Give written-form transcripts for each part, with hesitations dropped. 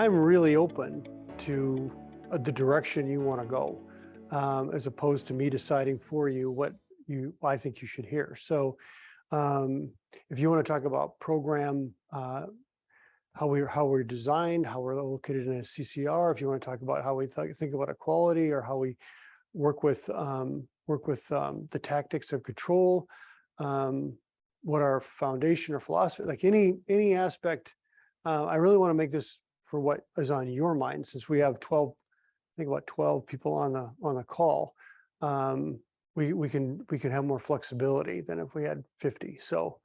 I'm really open to the direction you want to go, as opposed to me deciding for you what I think you should hear. So if you want to talk about program, how we're designed, how we're located in a CCR, if you want to talk about how we think about equality, or how we work with the tactics of control, what our foundation or philosophy, like any aspect, I really want to make this for what is on your mind, since we have 12, I think about 12 people on the call. We can have more flexibility than if we had 50. So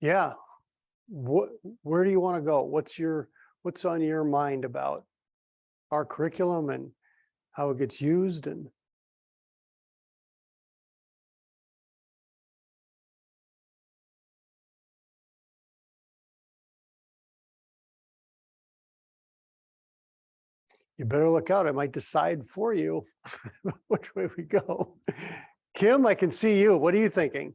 yeah, where do you want to go? What's on your mind about our curriculum and how it gets used? And you better look out. I might decide for you which way we go. Kim, I can see you. What are you thinking?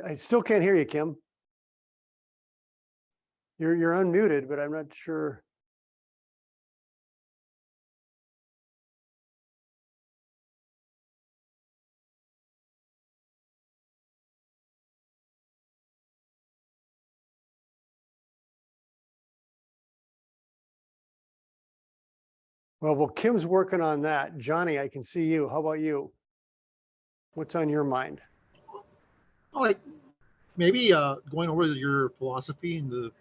I still can't hear you, Kim. You're unmuted, but I'm not sure. Well, Kim's working on that. Johnny, I can see you. How about you? What's on your mind? Like maybe going over your philosophy and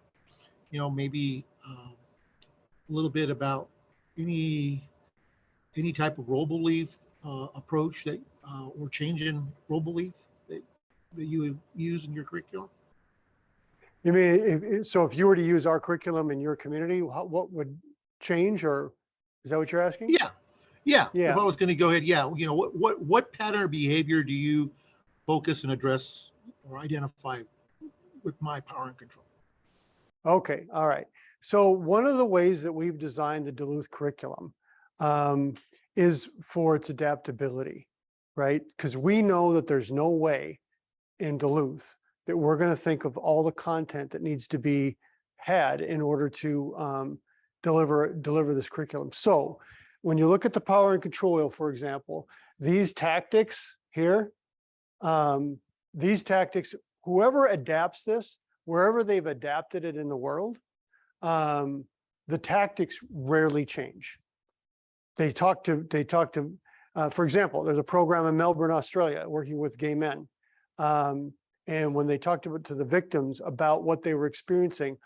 maybe a little bit about any type of role belief approach that or change in role belief that you would use in your curriculum. You mean, so if you were to use our curriculum in your community, what would change, or is that what you're asking? Yeah. Yeah. If I was going to go ahead, what pattern of behavior do you focus and address or identify with my power and control? Okay. All right. So one of the ways that we've designed the Duluth curriculum is for its adaptability, right? Because we know that there's no way in Duluth that we're going to think of all the content that needs to be had in order to deliver this curriculum. So when you look at the power and control wheel, for example, these tactics here, whoever adapts this, wherever they've adapted it in the world, the tactics rarely change. They talk to, for example, there's a program in Melbourne, Australia, working with gay men. And when they talked to the victims about what they were experiencing,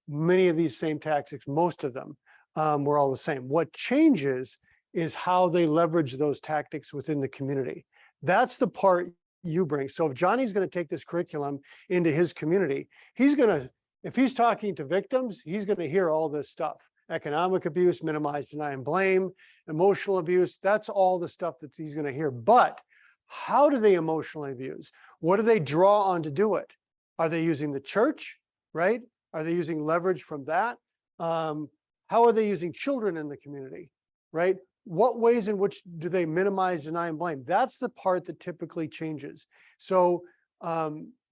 many of these same tactics, most of them were all the same. What changes is how they leverage those tactics within the community. That's the part you bring. So if Johnny's going to take this curriculum into his community, if he's talking to victims, he's going to hear all this stuff: economic abuse, minimize, deny, and blame, emotional abuse. That's all the stuff that he's going to hear. But how do they emotionally abuse? What do they draw on to do it? Are they using the church, right? Are they using leverage from that? How are they using children in the community, right? What ways in which do they minimize, deny, and blame? That's the part that typically changes. So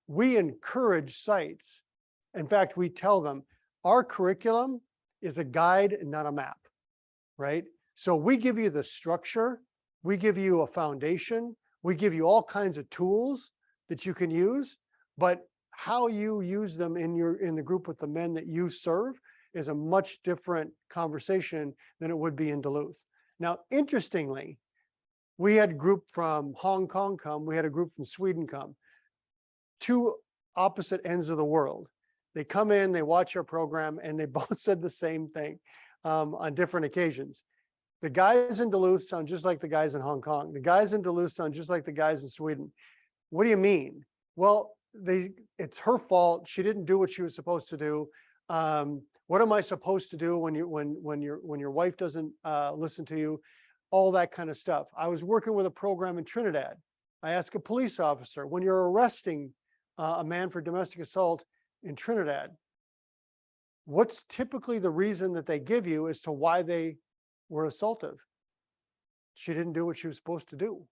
we encourage sites. In fact, we tell them our curriculum is a guide and not a map, right? So we give you the structure, we give you a foundation, we give you all kinds of tools that you can use, but how you use them in the group with the men that you serve is a much different conversation than it would be in Duluth. Now, interestingly, we had a group from Hong Kong come, we had a group from Sweden come, two opposite ends of the world. They come in, they watch our program, and they both said the same thing on different occasions. The guys in Duluth sound just like the guys in Hong Kong. The guys in Duluth sound just like the guys in Sweden. What do you mean? Well, it's her fault. She didn't do what she was supposed to do. What am I supposed to do when your wife doesn't listen to you? All that kind of stuff. I was working with a program in Trinidad. I asked a police officer, when you're arresting a man for domestic assault in Trinidad, what's typically the reason that they give you as to why they were assaultive? she didn't do what she was supposed to do,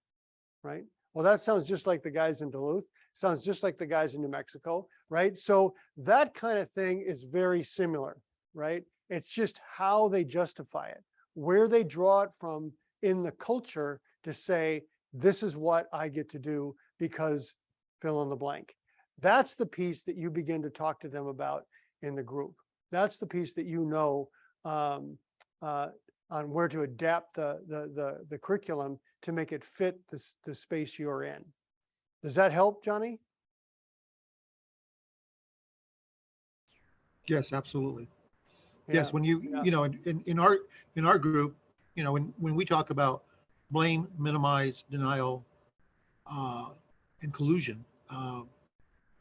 right? Well, that sounds just like the guys in Duluth, sounds just like the guys in New Mexico, right? So that kind of thing is very similar, right? It's just how they justify it, where they draw it from in the culture to say, this is what I get to do because fill in the blank. That's the piece that you begin to talk to them about in the group. That's the piece that you know on where to adapt the curriculum to make it fit the space you're in. Does that help, Johnny? Yes, absolutely. Yeah, Yes, when you, yeah. you know, in our group, you know, when we talk about blame, minimize, denial, uh, and collusion,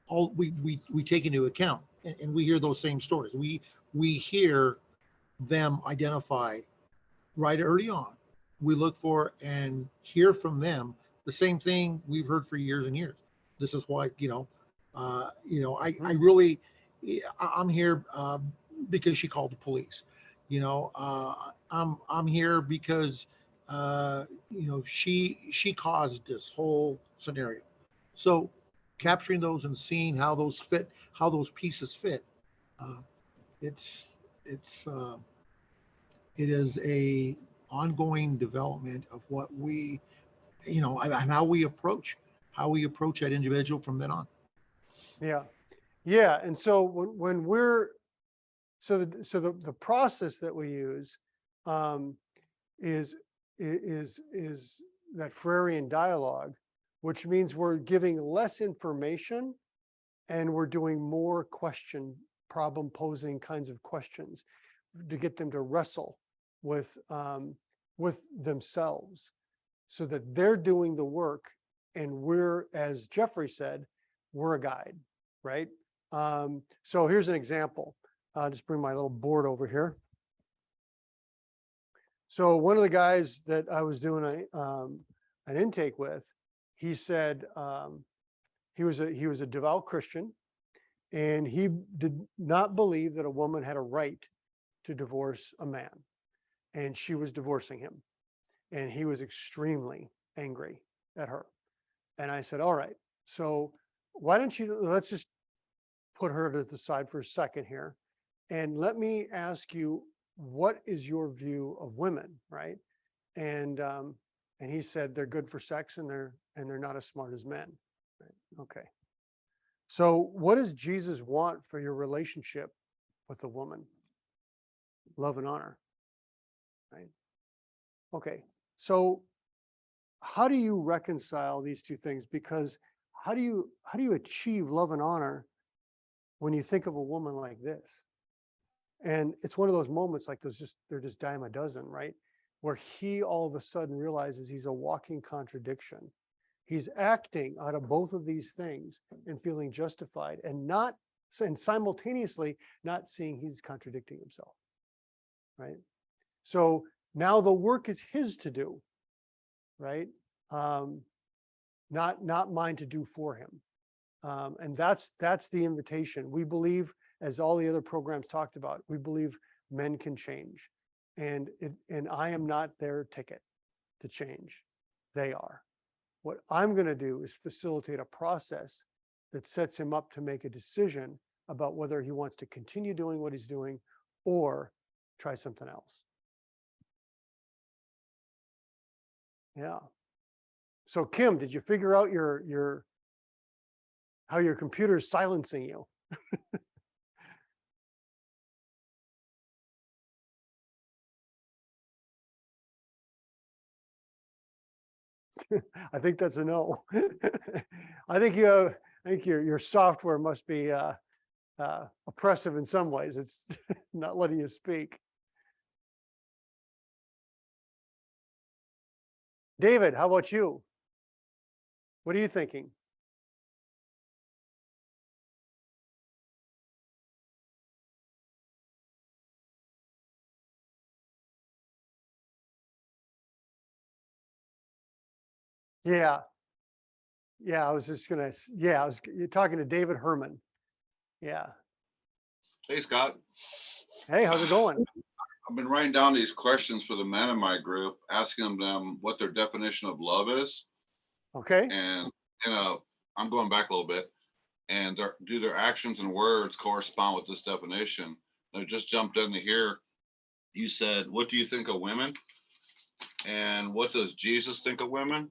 all we take into account, and we hear those same stories. We hear them identify right early on. We look for and hear from them the same thing we've heard for years and years. This is why, I really, I'm here because she called the police. I'm here because she caused this whole scenario. So capturing those and seeing how those fit, how those pieces fit, uh, it's it's it is a ongoing development of what we, and how we approach that individual from then on. Yeah. Yeah. And so when we're, the process that we use um, is that Freirean dialogue, which means we're giving less information and we're doing more problem posing kinds of questions to get them to wrestle with themselves so that they're doing the work and we're, as Jeffrey said, we're a guide, right? So here's an example. I'll just bring my little board over here. So one of the guys that I was doing an intake with, he said he was a devout Christian, and he did not believe that a woman had a right to divorce a man, and she was divorcing him, and he was extremely angry at her. And I said, all right, so why don't you, let's just put her to the side for a second here. And let me ask you, what is your view of women, right? And he said they're good for sex and they're not as smart as men. Right? Okay. So what does Jesus want for your relationship with a woman? Love and honor, right? Okay. So how do you reconcile these two things? Because how do you achieve love and honor when you think of a woman like this? And it's one of those moments like they're just dime a dozen, right? Where he all of a sudden realizes he's a walking contradiction. He's acting out of both of these things and feeling justified and simultaneously not seeing he's contradicting himself, right? So now the work is his to do, right? Not mine to do for him. And that's the invitation. We believe, as all the other programs talked about, we believe men can change, and I am not their ticket to change. They are. What I'm going to do is facilitate a process that sets him up to make a decision about whether he wants to continue doing what he's doing or try something else. Yeah. So Kim, did you figure out how your computer is silencing you? I think that's a no. I think your software must be oppressive in some ways. It's not letting you speak. David, how about you? What are you thinking? Yeah. Yeah, I was just gonna. Yeah, you're talking to David Herman. Yeah. Hey, Scott. Hey, how's it going? I've been writing down these questions for the men in my group, asking them what their definition of love is. Okay. And, I'm going back a little bit. And do their actions and words correspond with this definition? I just jumped into here. You said, what do you think of women? And what does Jesus think of women?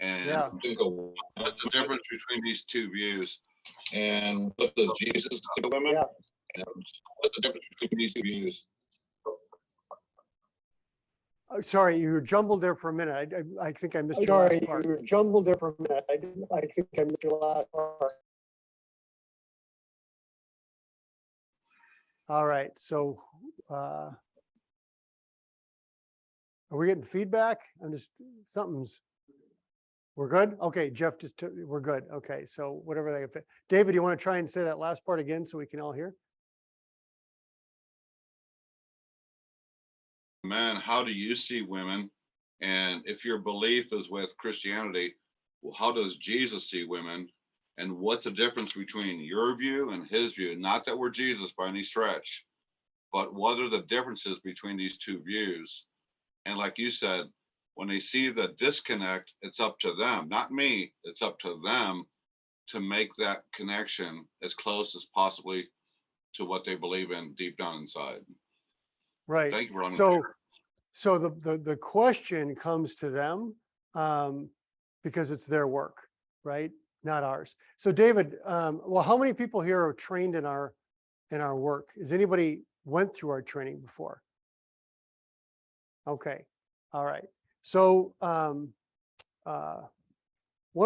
And Yeah. what's the difference between these two views? And what does Jesus think of women? Yeah. And what's the difference between these two views? Sorry, you were jumbled there for a minute. I think I missed your last part. You were jumbled there for a minute. I think I missed your last part. All right. So, are we getting feedback? We're good? Okay, Jeff, we're good. Okay, so whatever they, David, you want to try and say that last part again so we can all hear? Men, how do you see women? And if your belief is with Christianity, well, how does Jesus see women? And what's the difference between your view and his view? Not that we're Jesus by any stretch, but what are the differences between these two views? And like you said, when they see the disconnect, it's up to them, not me. It's up to them to make that connection as close as possibly to what they believe in deep down inside. Right. Thank you for So the question comes to them because it's their work, right? Not ours. So David, well, how many people here are trained in our work? Is anybody went through our training before? Okay. All right. So one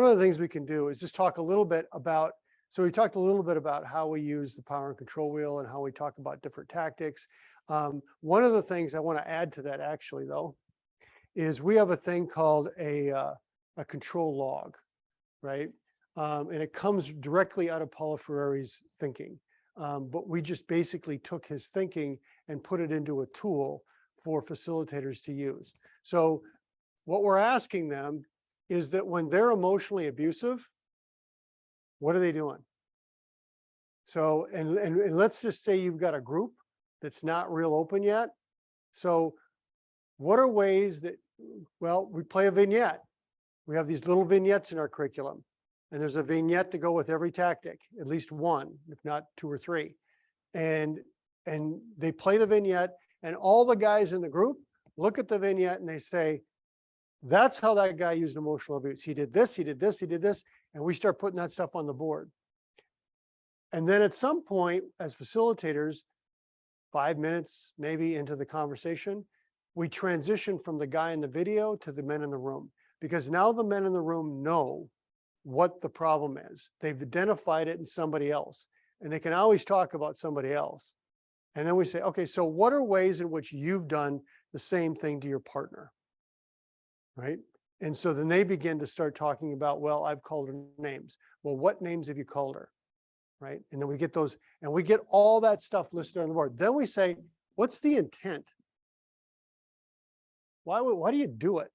of the things we can do is just talk a little bit about, so we talked a little bit about how we use the power and control wheel and how we talk about different tactics. One of the things I want to add to that actually though, is we have a thing called a control log, right? And it comes directly out of Paulo Freire's thinking. But we just basically took his thinking and put it into a tool for facilitators to use. So what we're asking them is that when they're emotionally abusive, what are they doing? So, and let's just say you've got a group that's not real open yet. So what are ways that, well, we play a vignette. We have these little vignettes in our curriculum, and there's a vignette to go with every tactic, at least one, if not two or three. And they play the vignette, and all the guys in the group look at the vignette and they say, that's how that guy used emotional abuse. He did this, he did this, he did this, and we start putting that stuff on the board. And then at some point, as facilitators, 5 minutes maybe into the conversation, we transition from the guy in the video to the men in the room, because now the men in the room know what the problem is. They've identified it in somebody else, and they can always talk about somebody else. And then we say, okay, so what are ways in which you've done the same thing to your partner, right? And so then they begin to start talking about, well, I've called her names. Well, what names have you called her, right? And then we get those, and we get all that stuff listed on the board. Then we say, what's the intent? Why do you do it,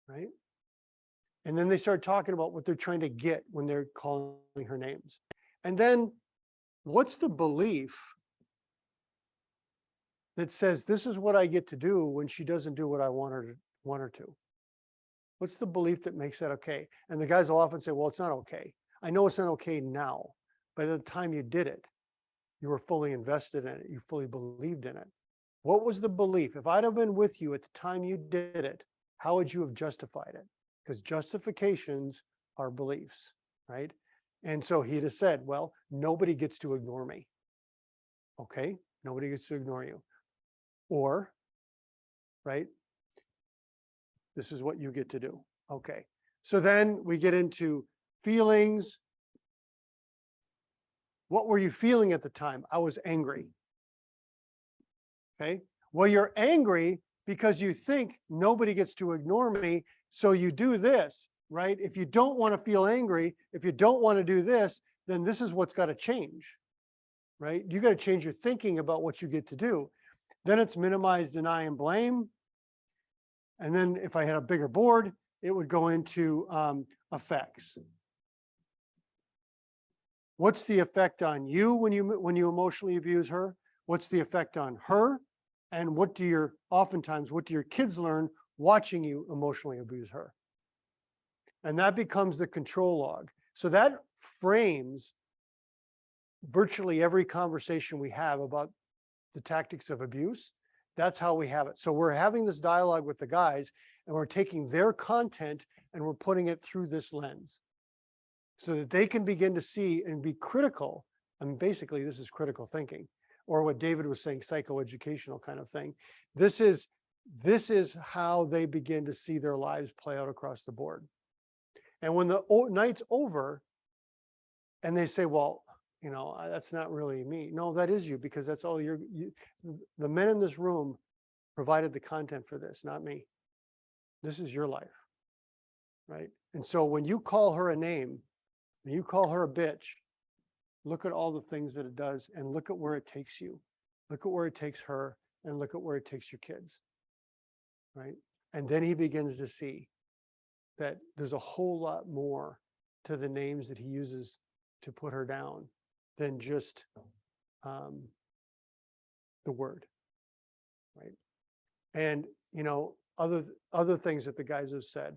right? And then they start talking about what they're trying to get when they're calling her names. And then what's the belief that says, this is what I get to do when she doesn't do what I want her to? What's the belief that makes that okay? And the guys will often say, well, it's not okay. I know it's not okay now, but at the time you did it, you were fully invested in it. You fully believed in it. What was the belief? If I'd have been with you at the time you did it, how would you have justified it? Because justifications are beliefs, right? And so he'd have said, well, nobody gets to ignore me. Okay, nobody gets to ignore you. Or, right, this is what you get to do. Okay, so then we get into feelings. What were you feeling at the time? I was angry. Okay, well, you're angry because you think nobody gets to ignore me. So you do this, right? If you don't want to feel angry, if you don't want to do this, then this is what's got to change, right? You got to change your thinking about what you get to do. Then it's minimize, deny, and blame. And then if I had a bigger board, it would go into effects. What's the effect on you when you emotionally abuse her? What's the effect on her? And oftentimes, what do your kids learn watching you emotionally abuse her? And that becomes the control log. So that frames virtually every conversation we have about the tactics of abuse. That's how we have it. So we're having this dialogue with the guys, and we're taking their content and we're putting it through this lens so that they can begin to see and be critical. I mean, basically, this is critical thinking, or what David was saying, psychoeducational kind of thing. This is how they begin to see their lives play out across the board. And when the night's over and they say, well, that's not really me. No, that is you, because that's all the men in this room provided the content for this, not me. This is your life, right? And so when you call her a name, when you call her a bitch, look at all the things that it does and look at where it takes you. Look at where it takes her and look at where it takes your kids, right? And then he begins to see that there's a whole lot more to the names that he uses to put her down than just the word, right? And other things that the guys have said.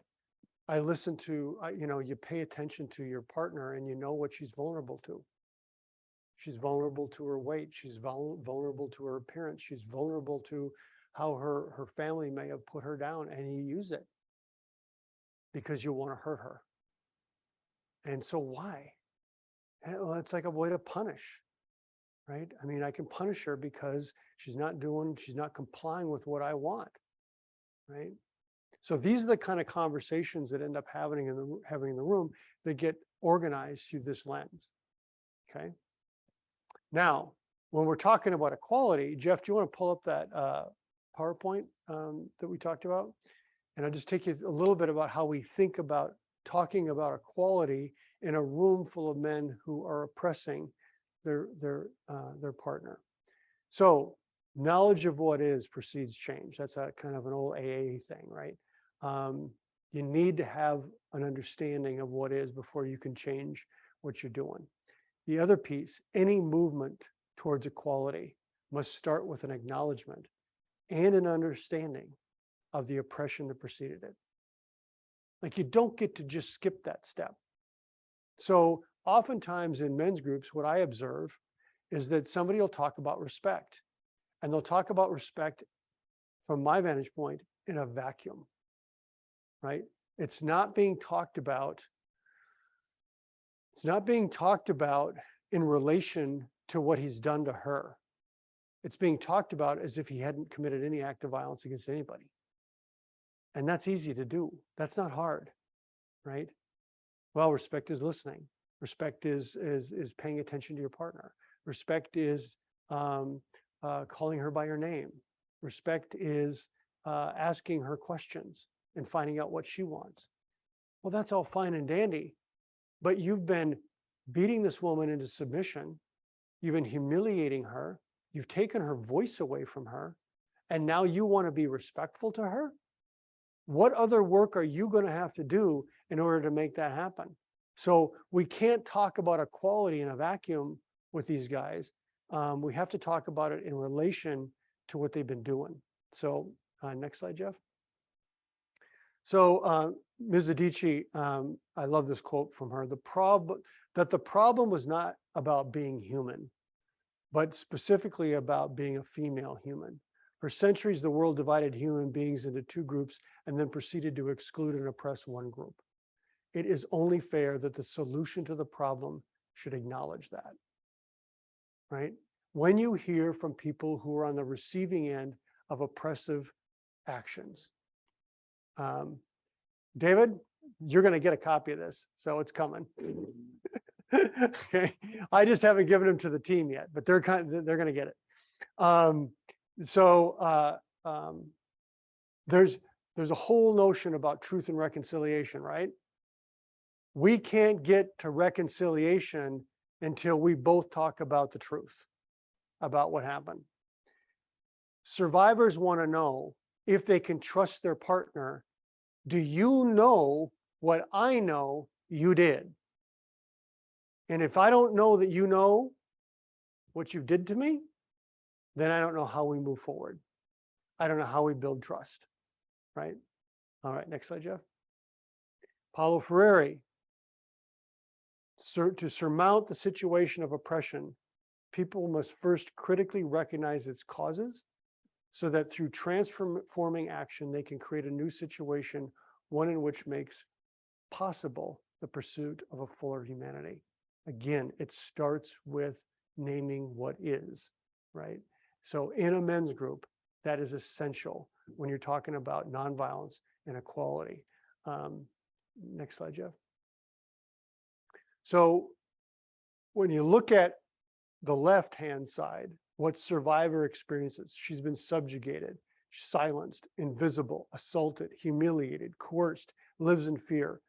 I listen to, you pay attention to your partner and you know what she's vulnerable to. She's vulnerable to her weight. She's vulnerable to her appearance. She's vulnerable to how her family may have put her down, and you use it because you want to hurt her. And so why? Well, it's like a way to punish, right? I mean, I can punish her because she's not complying with what I want, right? So these are the kind of conversations that end up having in the room that get organized through this lens, okay? Now, when we're talking about equality, Jeff, do you want to pull up that PowerPoint that we talked about? And I'll just take you a little bit about how we think about talking about equality in a room full of men who are oppressing their partner. So knowledge of what is precedes change. That's a kind of an old AA thing, right? You need to have an understanding of what is before you can change what you're doing. The other piece, any movement towards equality must start with an acknowledgement and an understanding of the oppression that preceded it. Like, you don't get to just skip that step. So oftentimes in men's groups, what I observe is that somebody will talk about respect, and they'll talk about respect from my vantage point in a vacuum, right? It's not being talked about. It's not being talked about in relation to what he's done to her. It's being talked about as if he hadn't committed any act of violence against anybody. And that's easy to do. That's not hard, right? Well, respect is listening. Respect is paying attention to your partner. Respect is calling her by her name. Respect is asking her questions and finding out what she wants. Well, that's all fine and dandy, but you've been beating this woman into submission. You've been humiliating her. You've taken her voice away from her. And now you want to be respectful to her? What other work are you going to have to do in order to make that happen? So we can't talk about equality in a vacuum with these guys. We have to talk about it in relation to what they've been doing. So next slide, Jeff. So Ms. Adichie, I love this quote from her. The problem was not about being human, but specifically about being a female human. For centuries, the world divided human beings into two groups and then proceeded to exclude and oppress one group. It is only fair that the solution to the problem should acknowledge that, right? When you hear from people who are on the receiving end of oppressive actions, David, you're going to get a copy of this, so it's coming. Okay, I just haven't given them to the team yet, but they're going to get it. There's a whole notion about truth and reconciliation, right? We can't get to reconciliation until we both talk about the truth about what happened. Survivors want to know if they can trust their partner. Do you know what I know you did? And if I don't know that you know what you did to me, then I don't know how we move forward. I don't know how we build trust, right? All right, next slide, Jeff. Paulo Freire, to surmount the situation of oppression, people must first critically recognize its causes so that through transforming action, they can create a new situation, one in which makes possible the pursuit of a fuller humanity. Again, it starts with naming what is, right? So in a men's group, that is essential when you're talking about nonviolence and equality. Next slide, Jeff. So when you look at the left-hand side, what survivor experiences, she's been subjugated, silenced, invisible, assaulted, humiliated, coerced, lives in fear.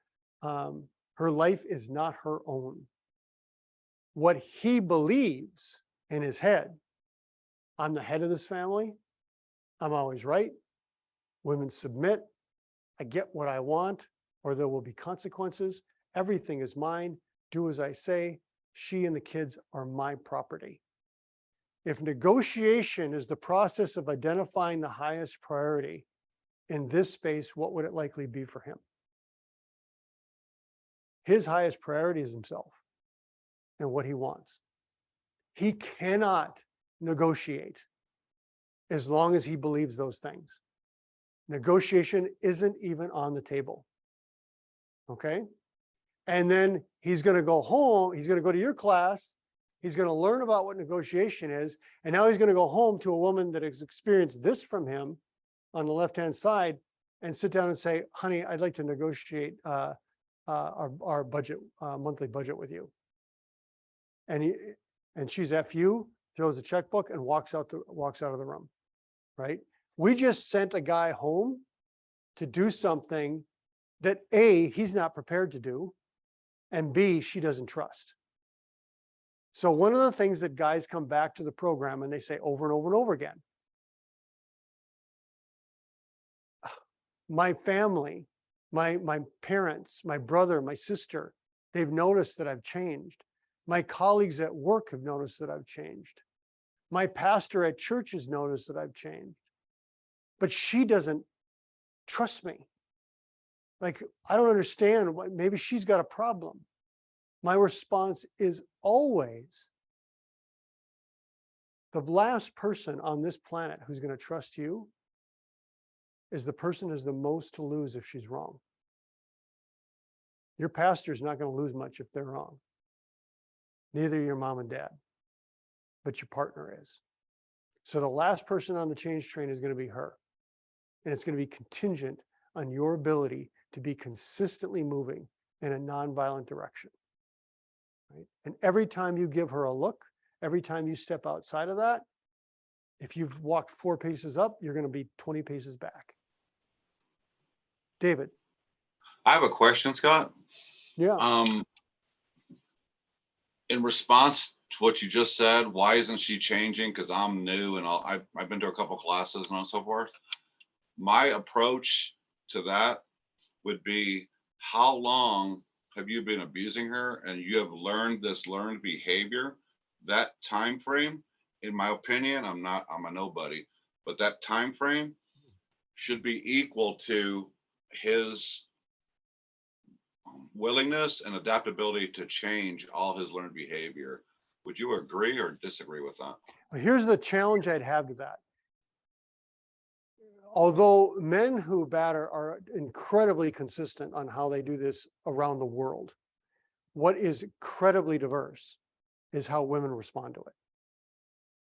Her life is not her own. What he believes in his head, I'm the head of this family, I'm always right, women submit, I get what I want, or there will be consequences, everything is mine, do as I say, she and the kids are my property. If negotiation is the process of identifying the highest priority in this space, what would it likely be for him? His highest priority is himself and what he wants. He cannot negotiate as long as he believes those things. Negotiation isn't even on the table. Okay? And then he's going to go home, he's going to go to your class, he's going to learn about what negotiation is, and now he's going to go home to a woman that has experienced this from him on the left-hand side and sit down and say, honey, I'd like to negotiate our budget, monthly budget with you. And she's F you, throws a checkbook and walks out of the room, right? We just sent a guy home to do something that A, he's not prepared to do, and B, she doesn't trust. So one of the things that guys come back to the program and they say over and over and over again, my family, my parents, my brother, my sister, they've noticed that I've changed. My colleagues at work have noticed that I've changed. My pastor at church has noticed that I've changed. But she doesn't trust me. Like, I don't understand. Maybe she's got a problem. My response is always, the last person on this planet who's going to trust you is the person who has the most to lose if she's wrong. Your pastor's not going to lose much if they're wrong. Neither your mom and dad, but your partner is. So the last person on the change train is going to be her. And it's going to be contingent on your ability to be consistently moving in a nonviolent direction. Right? And every time you give her a look, every time you step outside of that, if you've walked 4 paces up, you're going to be 20 paces back. David. I have a question, Scott. Yeah. In response to what you just said, why isn't she changing? Because I'm new and I've been to a couple classes and so forth. My approach to that would be, how long have you been abusing her and you have learned this learned behavior? That time frame, in my opinion, I'm a nobody, but that time frame should be equal to his willingness and adaptability to change all his learned behavior. Would you agree or disagree with that? Well, here's the challenge I'd have to that. Although men who batter are incredibly consistent on how they do this around the world, what is incredibly diverse is how women respond to it,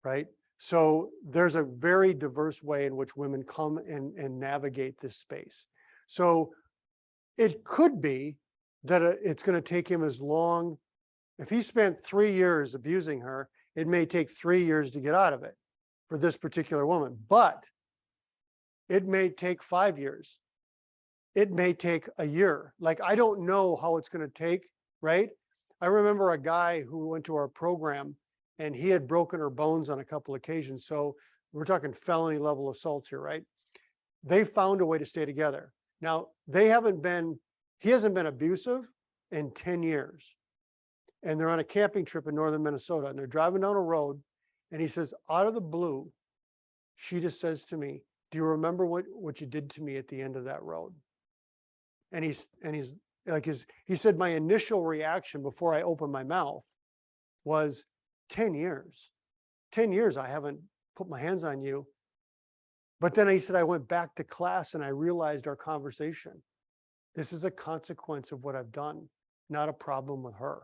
right? So there's a very diverse way in which women come and navigate this space. So it could be that it's going to take him as long, if he spent 3 years abusing her, it may take 3 years to get out of it for this particular woman, but it may take 5 years. It may take a year. Like, I don't know how it's going to take, right? I remember a guy who went to our program and he had broken her bones on a couple occasions. So we're talking felony level assaults here, right? They found a way to stay together. Now, he hasn't been abusive in 10 years. And they're on a camping trip in northern Minnesota and they're driving down a road and he says, out of the blue, she just says to me, do you remember what you did to me at the end of that road? And he's like, he said, my initial reaction before I opened my mouth was 10 years. 10 years I haven't put my hands on you. But then he said, I went back to class and I realized our conversation. This is a consequence of what I've done, not a problem with her.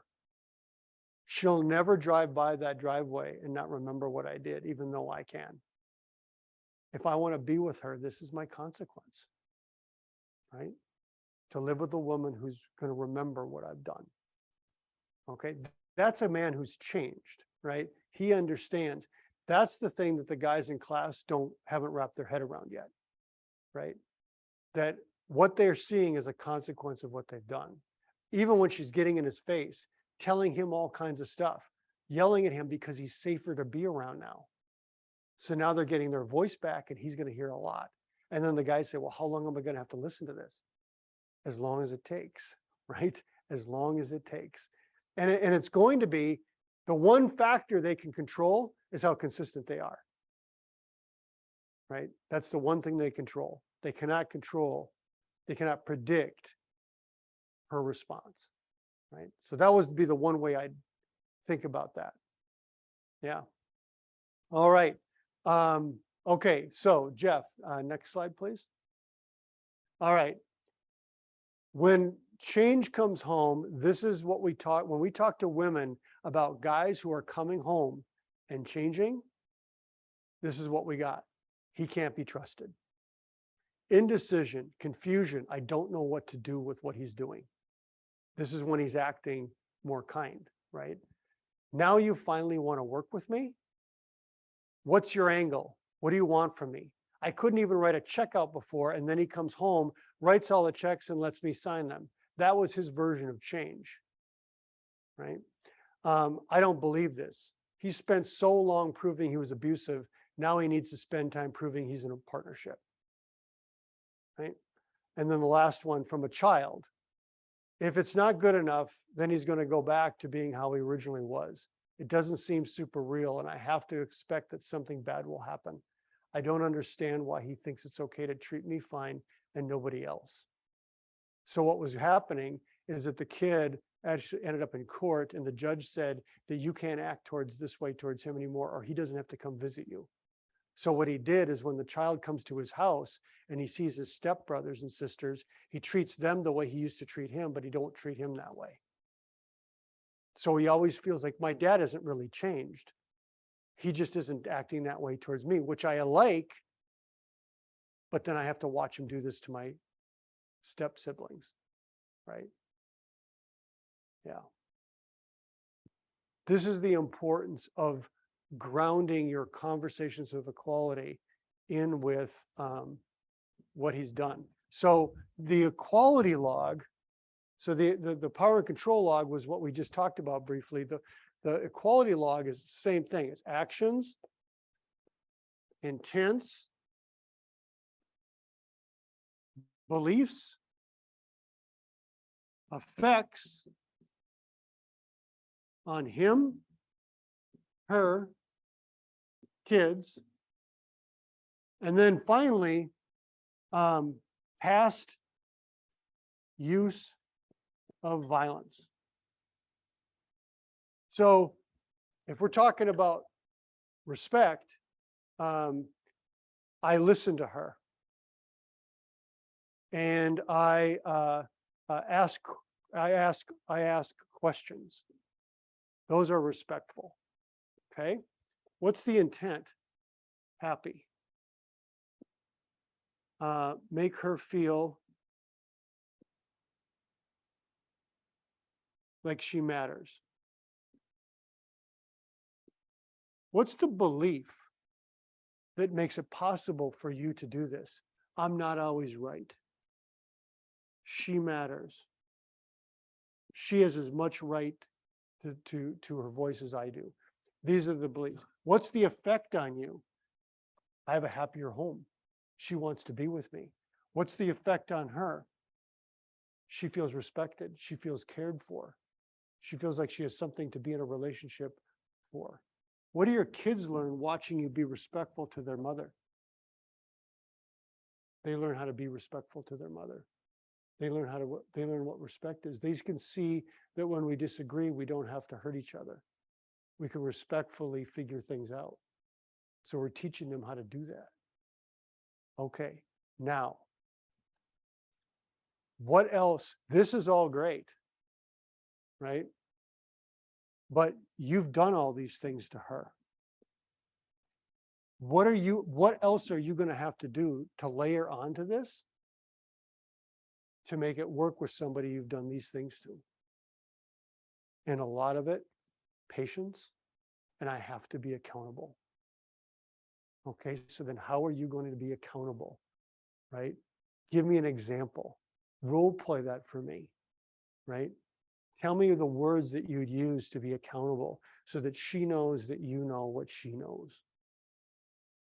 She'll never drive by that driveway and not remember what I did, even though I can. If I want to be with her, this is my consequence, right? To live with a woman who's going to remember what I've done. Okay, that's a man who's changed, right? He understands. That's the thing that the guys in class haven't wrapped their head around yet, right? That what they're seeing is a consequence of what they've done. Even when she's getting in his face, telling him all kinds of stuff, yelling at him because he's safer to be around now. So now they're getting their voice back and he's going to hear a lot. And then the guys say, well, how long am I going to have to listen to this? As long as it takes, right? As long as it takes. And it's going to be the one factor they can control is how consistent they are, right? That's the one thing they control. They cannot predict her response, right? So that would be the one way I'd think about that. Yeah. All right. Okay. So Jeff, next slide, please. All right. When change comes home, this is what we talk, when we talk to women about guys who are coming home and changing, this is what we got. He can't be trusted. Indecision, confusion. I don't know what to do with what he's doing. This is when he's acting more kind, right? Now you finally want to work with me? What's your angle? What do you want from me? I couldn't even write a check out before, and then he comes home, writes all the checks and lets me sign them. That was his version of change, right? I don't believe this. He spent so long proving he was abusive. Now he needs to spend time proving he's in a partnership, right? And then the last one from a child. If it's not good enough, then he's going to go back to being how he originally was. It doesn't seem super real, and I have to expect that something bad will happen. I don't understand why he thinks it's okay to treat me fine and nobody else. So what was happening is that the kid actually ended up in court, and the judge said that you can't act this way towards him anymore, or he doesn't have to come visit you. So what he did is when the child comes to his house and he sees his stepbrothers and sisters, he treats them the way he used to treat him, but he don't treat him that way. So he always feels like my dad hasn't really changed. He just isn't acting that way towards me, which I like, but then I have to watch him do this to my step siblings, right? Yeah. This is the importance of grounding your conversations of equality in with what he's done. So the equality log, so the power and control log was what we just talked about briefly. The equality log is the same thing. It's actions, intents, beliefs, effects on him, her, kids, and then finally, past use of violence. So if we're talking about respect, I listen to her and I ask questions. Those are respectful. Okay. What's the intent? Happy. Make her feel like she matters. What's the belief that makes it possible for you to do this? I'm not always right. She matters. She has as much right to her voice as I do. These are the beliefs. What's the effect on you? I have a happier home. She wants to be with me. What's the effect on her? She feels respected. She feels cared for. She feels like she has something to be in a relationship for. What do your kids learn watching you be respectful to their mother? They learn how to be respectful to their mother. They learn they learn what respect is. They can see that when we disagree, we don't have to hurt each other. We can respectfully figure things out. So we're teaching them how to do that. Okay, now, what else? This is all great, right? But you've done all these things to her. What else are you going to have to do to layer onto this to make it work with somebody you've done these things to? And a lot of it, patience, and I have to be accountable. Okay, so then how are you going to be accountable, right? Give me an example. Role play that for me, right? Tell me the words that you'd use to be accountable so that she knows that you know what she knows,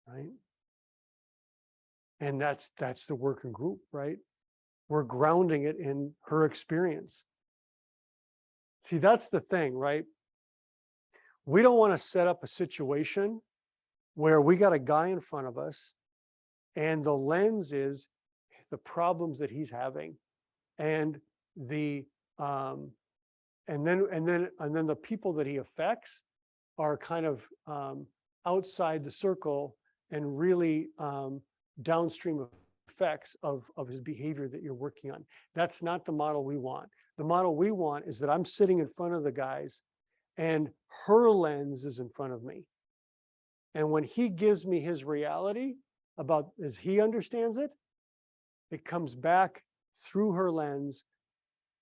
right? And that's the working group, right? We're grounding it in her experience. See, that's the thing, right? We don't want to set up a situation where we got a guy in front of us and the lens is the problems that he's having and the and then the people that he affects are kind of outside the circle and really downstream effects of his behavior that you're working on. That's not the model we want. The model we want is that I'm sitting in front of the guys and her lens is in front of me. And when he gives me his reality about as he understands it, it comes back through her lens.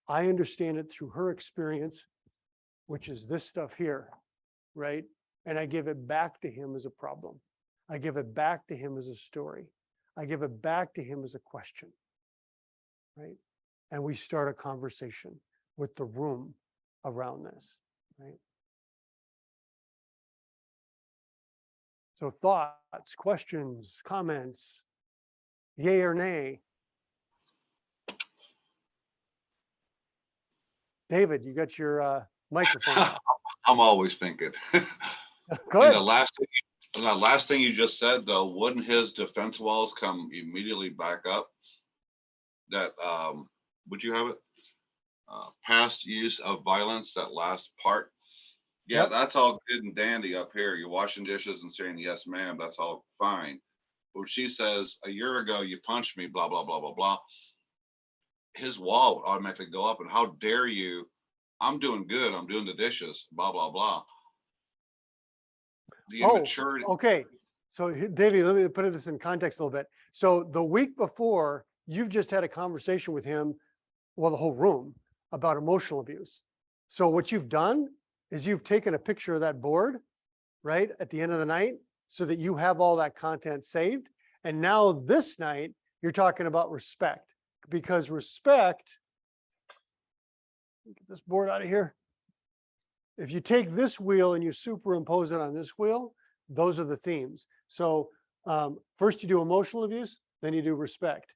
I understand it through her experience, which is this stuff here, right? And I give it back to him as a problem. I give it back to him as a story. I give it back to him as a question, right? And we start a conversation with the room around this, right? So thoughts, questions, comments, yay or nay? David, you got your microphone on. I'm always thinking. Good. And the last thing you just said, though, wouldn't his defense walls come immediately back up? That would you have it? Past use of violence, that last part. Yeah, Yep. that's all good and dandy up here. You're washing dishes and saying yes, ma'am. That's all fine. But she says, a year ago you punched me, blah blah blah blah blah. His wall would automatically go up. And how dare you? I'm doing good. I'm doing the dishes. Blah blah blah. The immaturity. Okay. So David, let me put this in context a little bit. So the week before, you've just had a conversation with him, well, the whole room, about emotional abuse. So what you've done is you've taken a picture of that board, right, at the end of the night, so that you have all that content saved. And now this night, you're talking about respect, because respect, get this board out of here. If you take this wheel and you superimpose it on this wheel, those are the themes. So first you do emotional abuse, then you do respect.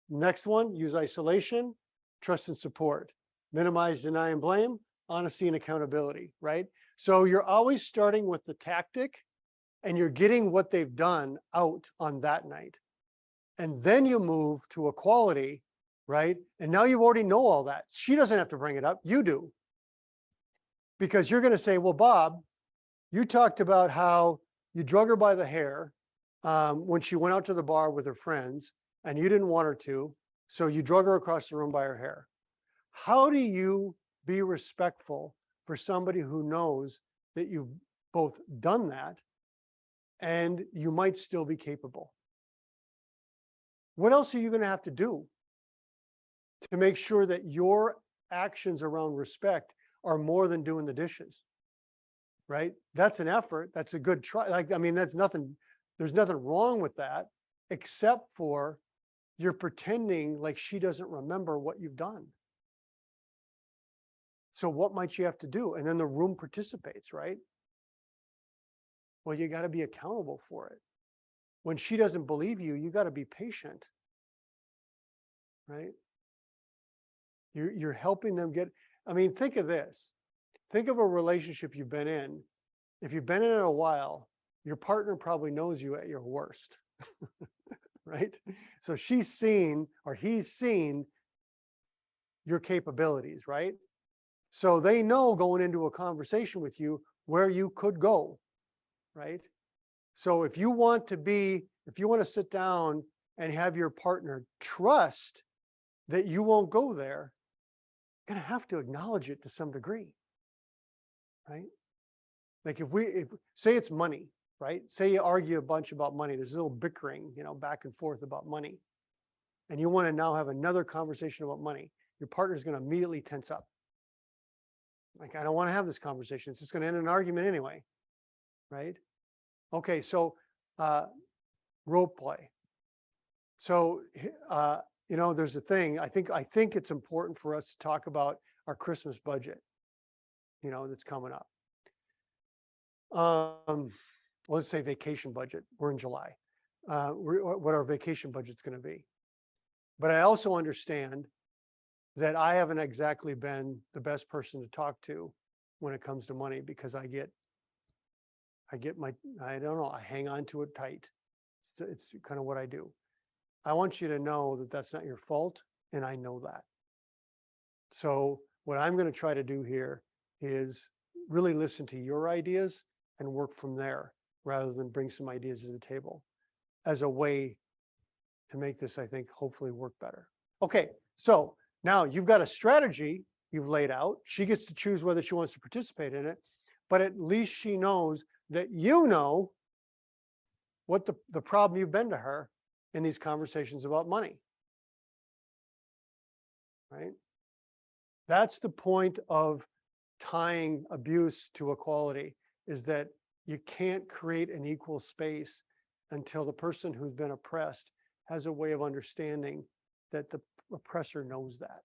Next one, use isolation, trust and support, minimize, deny, and blame, honesty and accountability, right? So you're always starting with the tactic and you're getting what they've done out on that night. And then you move to equality, right? And now you already know all that. She doesn't have to bring it up, you do. Because you're going to say, well, Bob, you talked about how you drug her by the hair when she went out to the bar with her friends and you didn't want her to. So you drug her across the room by her hair. How do you be respectful for somebody who knows that you've both done that and you might still be capable? What else are you going to have to do to make sure that your actions around respect are more than doing the dishes, right? That's an effort. That's a good try. Like, I mean, there's nothing wrong with that, except for you're pretending like she doesn't remember what you've done. So what might you have to do? And then the room participates, right? Well, you got to be accountable for it. When she doesn't believe you, you got to be patient, right? You're helping them get, I mean, think of this. Think of a relationship you've been in. If you've been in it a while, your partner probably knows you at your worst, right? So she's seen or he's seen your capabilities, right? So they know going into a conversation with you where you could go, right? So if you want to sit down and have your partner trust that you won't go there, you're going to have to acknowledge it to some degree, right? Like if say it's money, right? Say you argue a bunch about money, there's a little bickering, back and forth about money. And you want to now have another conversation about money. Your partner's going to immediately tense up. Like, I don't want to have this conversation. It's just going to end in an argument anyway, right? Okay, so role play. So, there's a thing. I think it's important for us to talk about our Christmas budget, that's coming up. Let's say vacation budget. We're in July. What our vacation budget's going to be. But I also understand that I haven't exactly been the best person to talk to when it comes to money, because I hang on to it tight. It's kind of what I do. I want you to know that that's not your fault, and I know that. So what I'm going to try to do here is really listen to your ideas and work from there, rather than bring some ideas to the table as a way to make this, I think, hopefully work better. Okay, so now you've got a strategy you've laid out. She gets to choose whether she wants to participate in it, but at least she knows that you know what the problem you've been to her in these conversations about money, right? That's the point of tying abuse to equality, is that you can't create an equal space until the person who's been oppressed has a way of understanding that the oppressor knows that.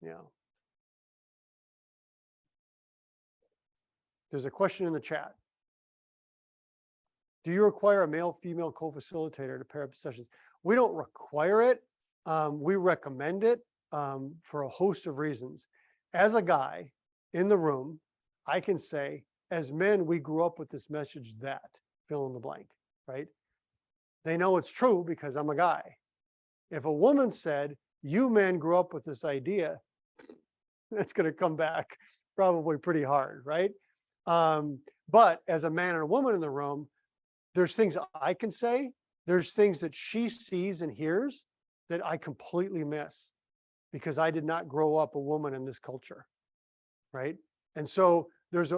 Yeah. There's a question in the chat. Do you require a male-female co-facilitator to pair up sessions? We don't require it. We recommend it for a host of reasons. As a guy in the room, I can say, as men, we grew up with this message that, fill in the blank, right? They know it's true because I'm a guy. If a woman said, you men grew up with this idea, that's going to come back probably pretty hard, right? But as a man and a woman in the room, there's things I can say, there's things that she sees and hears that I completely miss because I did not grow up a woman in this culture, right? And so there's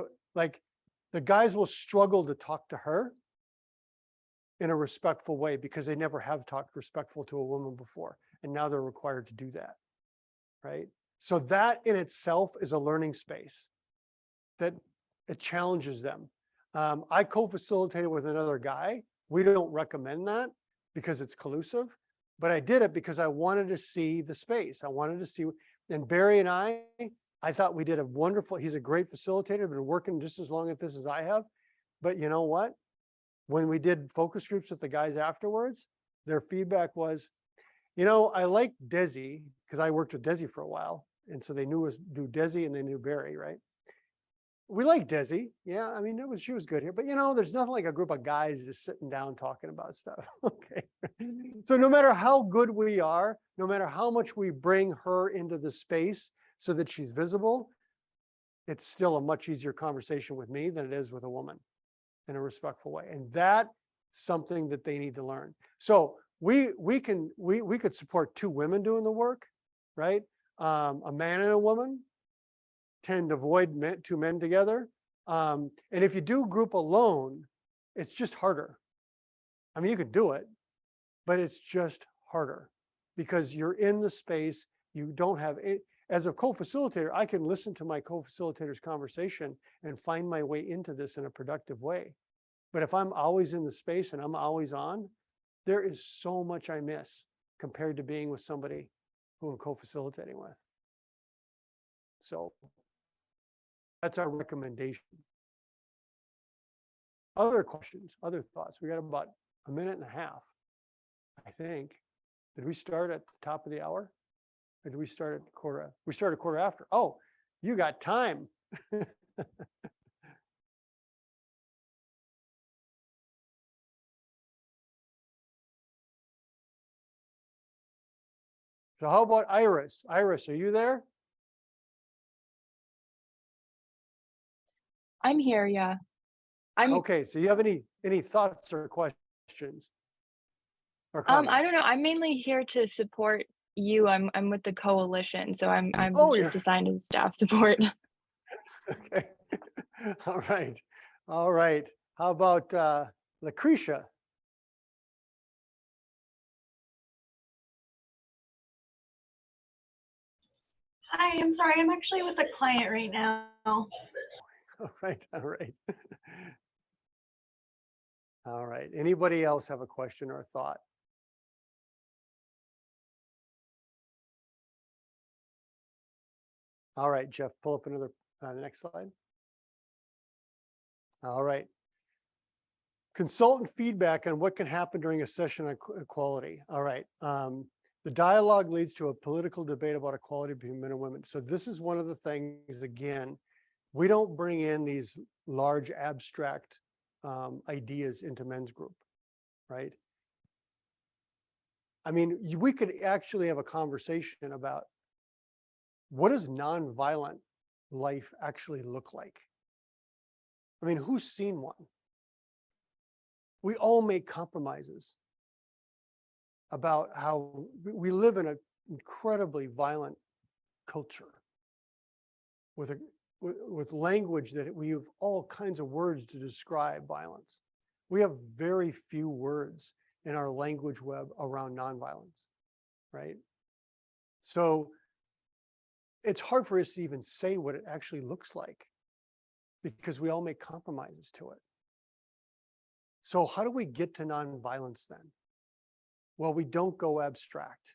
the guys will struggle to talk to her in a respectful way because they never have talked respectful to a woman before. And now they're required to do that, right? So that in itself is a learning space that it challenges them. I co-facilitated with another guy. We don't recommend that because it's collusive, but I did it because I wanted to see the space. I wanted to see, and Barry and I thought we did a wonderful, he's a great facilitator, been working just as long at this as I have. But you know what? When we did focus groups with the guys afterwards, their feedback was, I like Desi because I worked with Desi for a while. And so they knew Desi and they knew Barry, right? We like Desi. Yeah, I mean, she was good here. But there's nothing like a group of guys just sitting down talking about stuff. Okay. So no matter how good we are, no matter how much we bring her into the space so that she's visible, it's still a much easier conversation with me than it is with a woman in a respectful way. And that's something that they need to learn. So we could support two women doing the work, right? A man and a woman tend to avoid two men together. And if you do group alone, it's just harder. I mean, you could do it, but it's just harder because you're in the space. You don't have it. As a co-facilitator, I can listen to my co-facilitator's conversation and find my way into this in a productive way. But if I'm always in the space and I'm always on, there is so much I miss compared to being with somebody who I'm co-facilitating with. So that's our recommendation. Other questions, other thoughts? We got about a minute and a half, I think. Did we start at the top of the hour? Or did we start at quarter? We started a quarter after. Oh, you got time. So how about Iris? Iris, are you there? I'm here, yeah. Okay, so you have any thoughts or questions or comments? I don't know. I'm mainly here to support you. I'm with the coalition, so I'm Oh, just assigned as staff support. Okay. All right. All right. How about Lucretia? Hi, I'm sorry. I'm actually with a client right now. All right. All right. All right. Anybody else have a question or a thought? All right, Jeff, pull up another, the next slide. All right. Consultant feedback on what can happen during a session on equality. All right. The dialogue leads to a political debate about equality between men and women. So this is one of the things, again, we don't bring in these large abstract ideas into men's group, right? I mean, we could actually have a conversation about what does nonviolent life actually look like? I mean, who's seen one? We all make compromises about how we live in an incredibly violent culture with language that we have all kinds of words to describe violence. We have very few words in our language web around nonviolence, right? So it's hard for us to even say what it actually looks like because we all make compromises to it. So how do we get to nonviolence then? Well, we don't go abstract.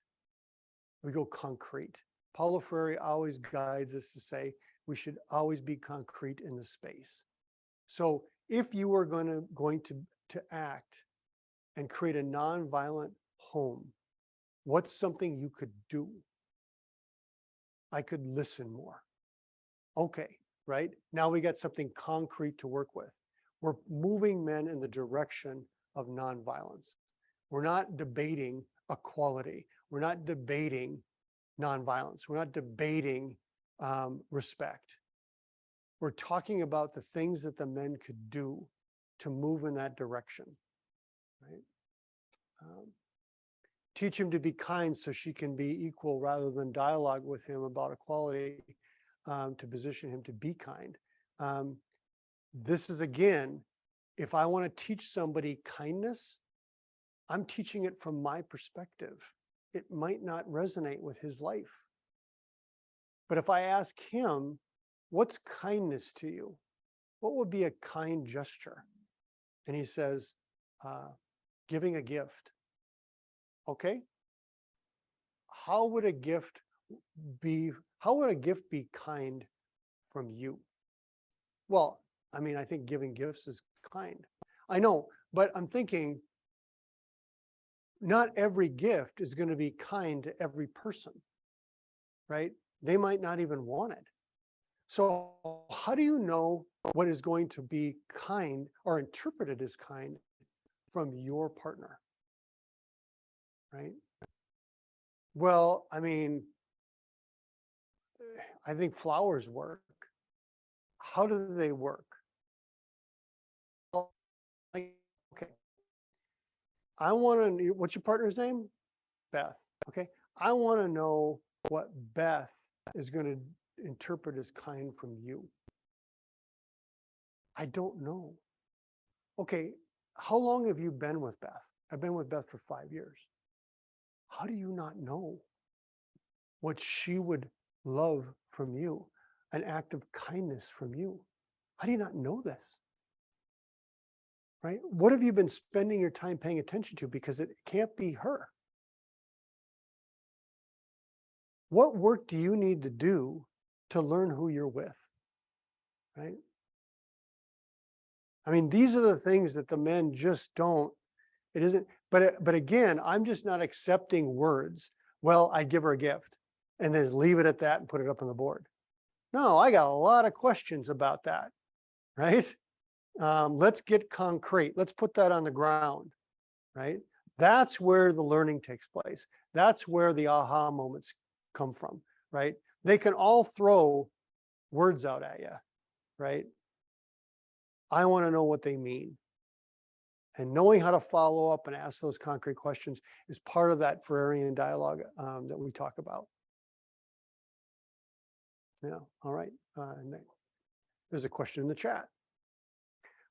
We go concrete. Paulo Freire always guides us to say we should always be concrete in the space. So if you were going to act and create a nonviolent home, what's something you could do? I could listen more. Okay, right? Now we got something concrete to work with. We're moving men in the direction of nonviolence. We're not debating equality. We're not debating nonviolence. We're not debating respect. We're talking about the things that the men could do to move in that direction, right? Teach him to be kind so she can be equal rather than dialogue with him about equality to position him to be kind. This is, again, if I want to teach somebody kindness, I'm teaching it from my perspective. It might not resonate with his life. But if I ask him, what's kindness to you? What would be a kind gesture? And he says, giving a gift. Okay. How would a gift be kind from you? Well, I mean, I think giving gifts is kind. I know, but I'm thinking not every gift is going to be kind to every person, right? They might not even want it. So how do you know what is going to be kind or interpreted as kind from your partner, right? Well, I mean, I think flowers work. How do they work? Okay. I want to, what's your partner's name? Beth. Okay. I want to know what Beth is going to interpret as kind from you. I don't know. Okay. How long have you been with Beth? I've been with Beth for 5 years. How do you not know what she would love from you? An act of kindness from you. How do you not know this? Right? What have you been spending your time paying attention to? Because it can't be her. What work do you need to do to learn who you're with? Right? I mean, these are the things that the men just don't, it isn't, but again, I'm just not accepting words. Well, I'd give her a gift and then leave it at that and put it up on the board. No, I got a lot of questions about that, right? Let's get concrete. Let's put that on the ground, right? That's where the learning takes place. That's where the aha moments come from, right? They can all throw words out at you, right? I want to know what they mean. And knowing how to follow up and ask those concrete questions is part of that Ferrerian dialogue that we talk about. Yeah, all right. There's a question in the chat.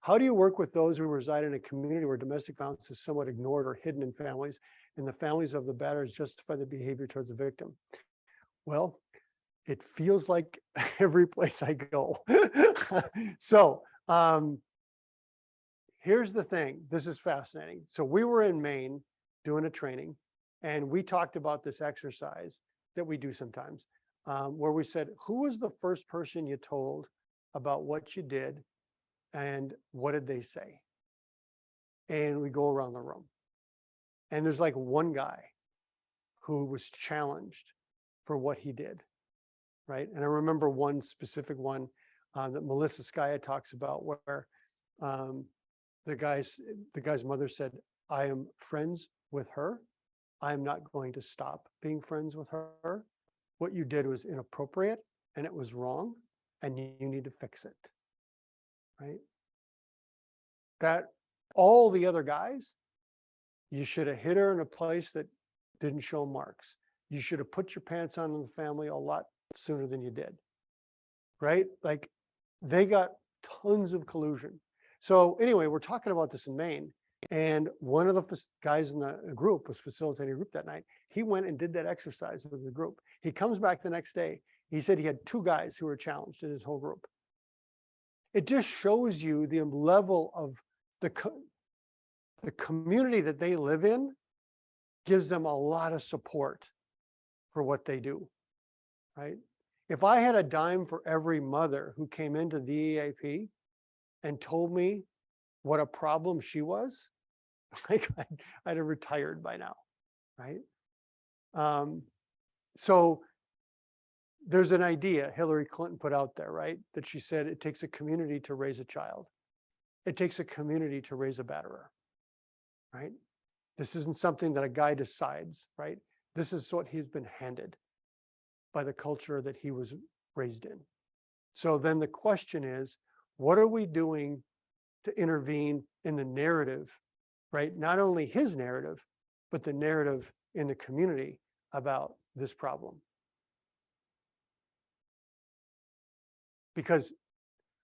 How do you work with those who reside in a community where domestic violence is somewhat ignored or hidden in families, and the families of the batterers justify the behavior towards the victim? Well, it feels like every place I go. So here's the thing. This is fascinating. So we were in Maine doing a training, and we talked about this exercise that we do sometimes, where we said, who was the first person you told about what you did and what did they say? And we go around the room. And there's like one guy who was challenged for what he did, right? And I remember one specific one that Melissa Skaya talks about where the guy's mother said, I am friends with her. I am not going to stop being friends with her. What you did was inappropriate and it was wrong and you need to fix it, right? That all the other guys, you should have hit her in a place that didn't show marks. You should have put your pants on in the family a lot sooner than you did, right? Like they got tons of collusion. So anyway, we're talking about this in Maine, and one of the guys in the group was facilitating a group that night. He went and did that exercise with the group. He comes back the next day. He said he had 2 guys who were challenged in his whole group. It just shows you the level of the community that they live in gives them a lot of support for what they do, right? If I had a dime for every mother who came into the DAIP and told me what a problem she was, like I'd have retired by now, right? So there's an idea Hillary Clinton put out there, right? That she said it takes a community to raise a child. It takes a community to raise a batterer, right? This isn't something that a guy decides, right? This is what he's been handed by the culture that he was raised in. So then the question is, what are we doing to intervene in the narrative, right? Not only his narrative, but the narrative in the community about this problem. Because,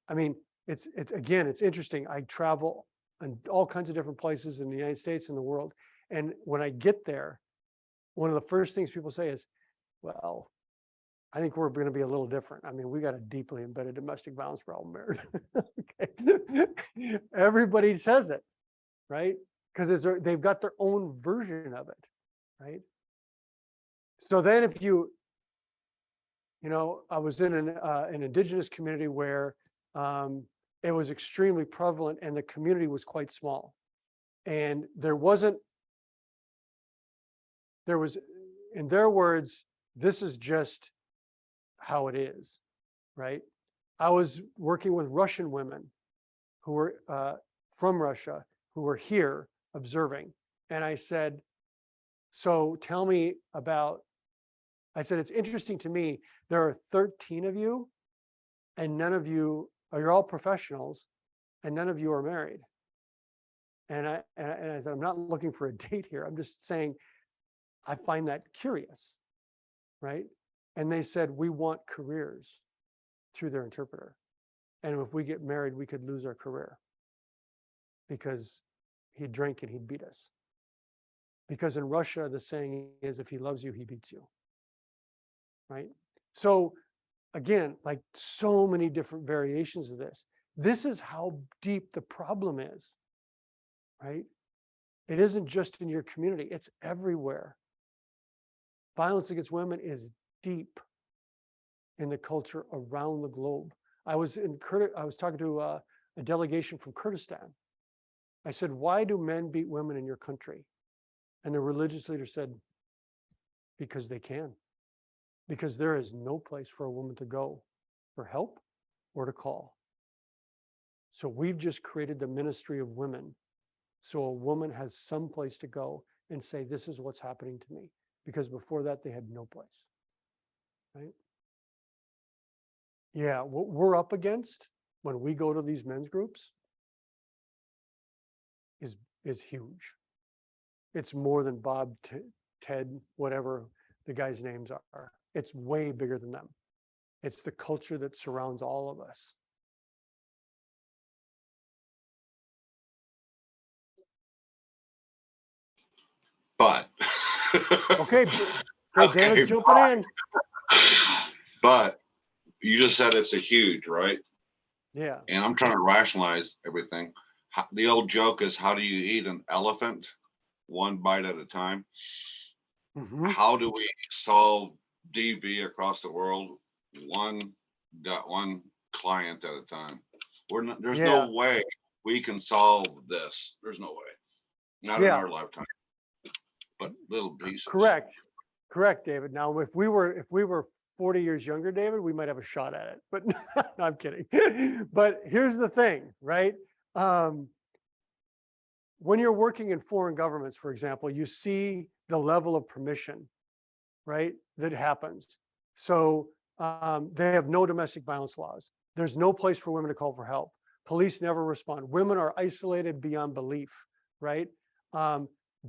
I mean, it's again, it's interesting. I travel in all kinds of different places in the United States and the world. And when I get there, one of the first things people say is, well, I think we're going to be a little different. I mean, we got a deeply embedded domestic violence problem, okay. Everybody says it, right? Because they've got their own version of it, right? So then if you know, I was in an indigenous community where it was extremely prevalent and the community was quite small. And there was, in their words, this is just how it is, right? I was working with Russian women who were from Russia, who were here observing. And I said, so tell me about, I said, it's interesting to me, there are 13 of you and none of you, you're all professionals and none of you are married. And I said, I'm not looking for a date here. I'm just saying, I find that curious, right? And they said, we want careers through their interpreter. And if we get married, we could lose our career because he'd drink and he'd beat us. Because in Russia, the saying is, if he loves you, he beats you, right? So again, like so many different variations of this. This is how deep the problem is, right? It isn't just in your community, it's everywhere. Violence against women is deep in the culture around the globe. I was talking to a delegation from Kurdistan. I said, why do men beat women in your country? And the religious leader said, because they can. Because there is no place for a woman to go for help or to call. So we've just created the ministry of women. So a woman has some place to go and say, this is what's happening to me. because before that they had no place, right? Yeah, what we're up against when we go to these men's groups is huge. It's more than Bob, Ted, whatever the guys' names are. It's way bigger than them. It's the culture that surrounds all of us. But Okay, David's jumping in. But you just said it's a huge, right? Yeah. And I'm trying to rationalize everything. The old joke is, how do you eat an elephant? One bite at a time. Mm-hmm. How do we solve DB across the world? One client at a time. There's no way we can solve this. There's no way. Not in our lifetime. But little pieces. Correct, David. Now, if we were 40 years younger, David, we might have a shot at it. But no, I'm kidding. But here's the thing, right? When you're working in foreign governments, for example, you see the level of permission, right, that happens. So they have no domestic violence laws. There's no place for women to call for help. Police never respond. Women are isolated beyond belief, right?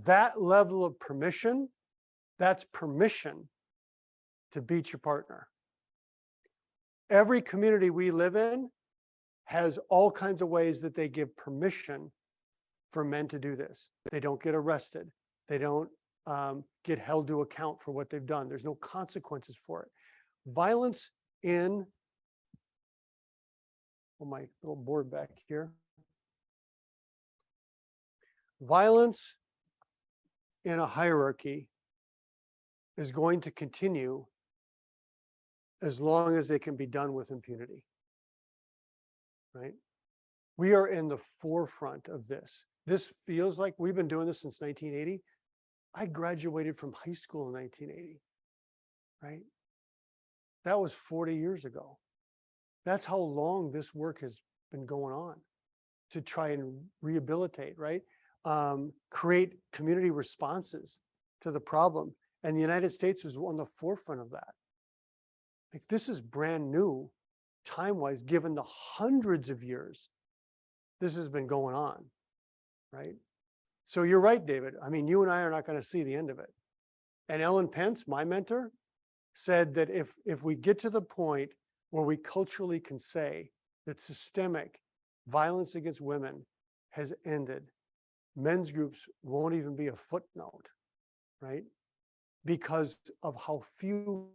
That level of permission, that's permission to beat your partner. Every community we live in has all kinds of ways that they give permission for men to do this. They don't get arrested. They don't get held to account for what they've done. There's no consequences for it. Violence in, my little board back here. Violence in a hierarchy is going to continue as long as it can be done with impunity, right? We are in the forefront of this. This feels like we've been doing this since 1980. I graduated from high school in 1980, right? That was 40 years ago. That's how long this work has been going on to try and rehabilitate, right? Create community responses to the problem. And the United States was on the forefront of that. Like, this is brand new, time-wise, given the hundreds of years this has been going on, right? So you're right, David. I mean, you and I are not going to see the end of it. And Ellen Pence, my mentor, said that if we get to the point where we culturally can say that systemic violence against women has ended, men's groups won't even be a footnote, right? Because of how few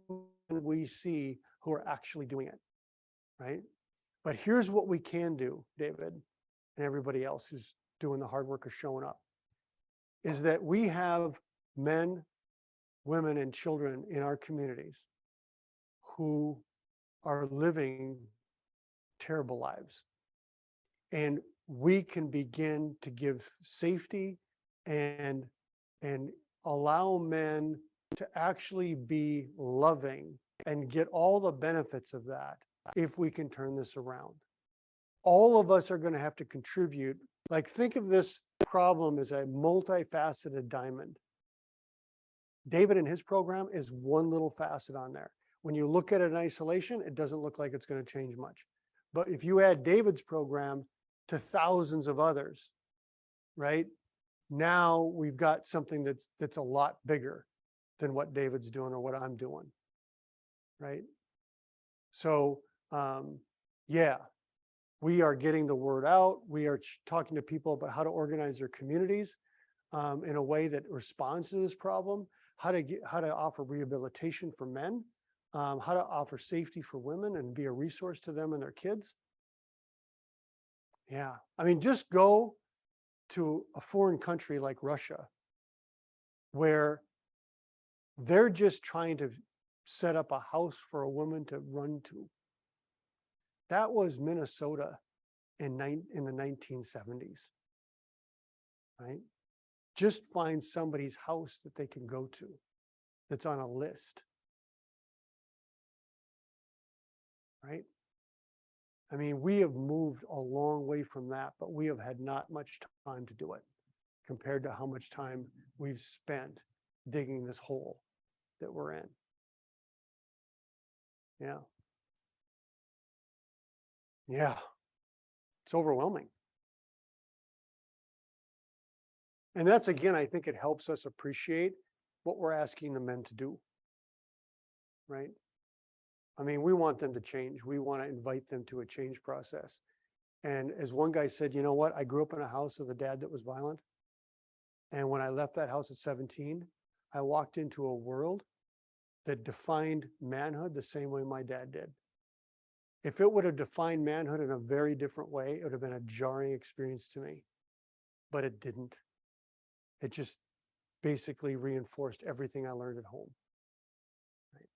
we see who are actually doing it, right? But here's what we can do, David, and everybody else who's doing the hard work of showing up, is that we have men, women, and children in our communities who are living terrible lives. And we can begin to give safety and allow men to actually be loving and get all the benefits of that if we can turn this around. All of us are going to have to contribute. Like, think of this problem as a multifaceted diamond. David and his program is one little facet on there. When you look at it in isolation, it doesn't look like it's going to change much. But if you add David's program to thousands of others, right? Now we've got something that's a lot bigger than what David's doing or what I'm doing, right? So yeah, we are getting the word out. We are talking to people about how to organize their communities in a way that responds to this problem, how to offer rehabilitation for men, how to offer safety for women and be a resource to them and their kids. Yeah, I mean, just go to a foreign country like Russia, where they're just trying to set up a house for a woman to run to. That was Minnesota in the 1970s, right? Just find somebody's house that they can go to that's on a list, right? I mean, we have moved a long way from that, but we have had not much time to do it compared to how much time we've spent digging this hole. that we're in. Yeah. Yeah. It's overwhelming. And that's, again, I think it helps us appreciate what we're asking the men to do. Right? I mean, we want them to change. We want to invite them to a change process. And as one guy said, you know what? I grew up in a house with a dad that was violent. And when I left that house at 17, I walked into a world that defined manhood the same way my dad did. If it would have defined manhood in a very different way, it would have been a jarring experience to me. But it didn't. It just basically reinforced everything I learned at home. Right?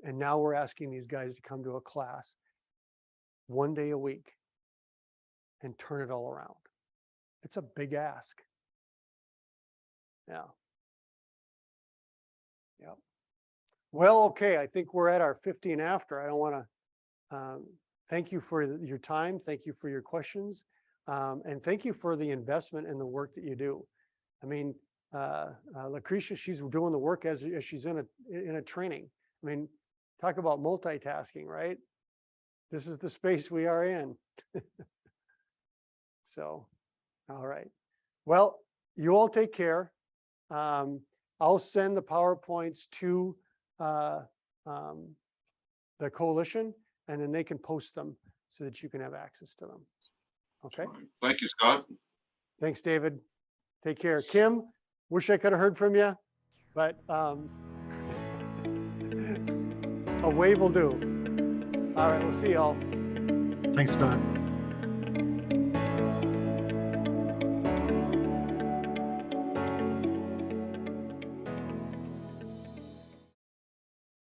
And now we're asking these guys to come to a class 1 day a week and turn it all around. It's a big ask. Yeah. Yeah. Well, okay. I think we're at our 50 and after. I don't want to thank you for your time. Thank you for your questions. And thank you for the investment in the work that you do. I mean, Lucretia, she's doing the work as she's in a training. I mean, talk about multitasking, right? This is the space we are in. So, all right. Well, you all take care. I'll send the PowerPoints to the coalition, and then they can post them so that you can have access to them. Okay. Thank you, Scott. Thanks, David. Take care. Kim, wish I could have heard from you, but a wave will do. All right, we'll see y'all. Thanks, Scott.